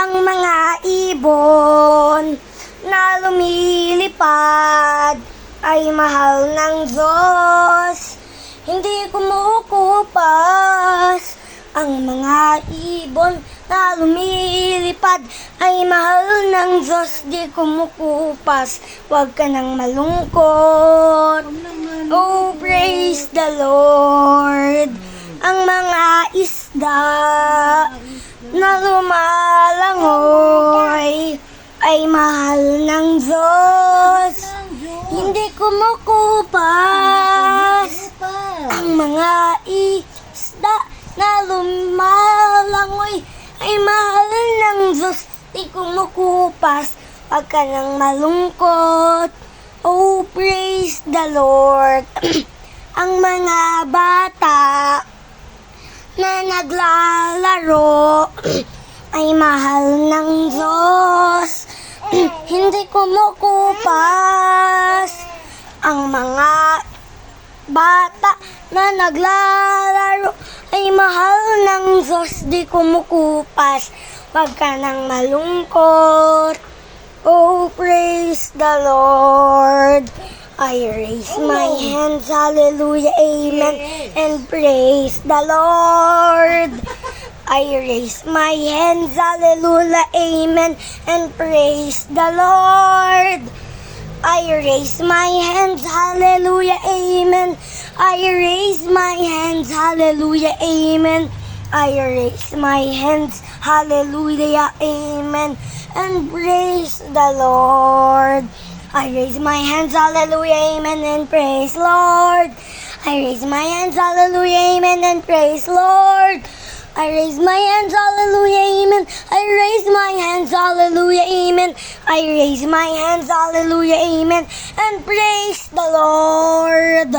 ang mga ibon na lumilipad ay mahal ng Diyos, hindi kumukupas. Ang mga ibon na lumilipad ay mahal ng Diyos, di kumukupas. Huwag ka nang malungkot. Oh, praise the Lord. Ang mga isda na lumalangoy ay mahal ng Diyos, hindi kumukupas. Ang mga isda na lumalangoy ay mahal ng Diyos, di kumukupas. Huwag ka nang malungkot. Oh, praise the Lord. Ang mga bata na naglalaro ay mahal ng Diyos, hindi kumukupas. Ang mga bata na naglalaro ay mahal ng Diyos, di kumukupas. Huwag ka nang malungkot. Oh, praise the Lord. I raise my hands, hallelujah, amen, and praise the Lord. I raise my hands, hallelujah, amen, and praise the Lord. I raise my hands, hallelujah, amen. I raise my hands, hallelujah, amen. I raise my hands, hallelujah, amen, and praise the Lord. I raise my hands, hallelujah, amen, and praise Lord. I raise my hands, hallelujah, amen, and praise Lord. I raise my hands, hallelujah, amen. I raise my hands, hallelujah, amen. I raise my hands, hallelujah, amen, and praise the Lord.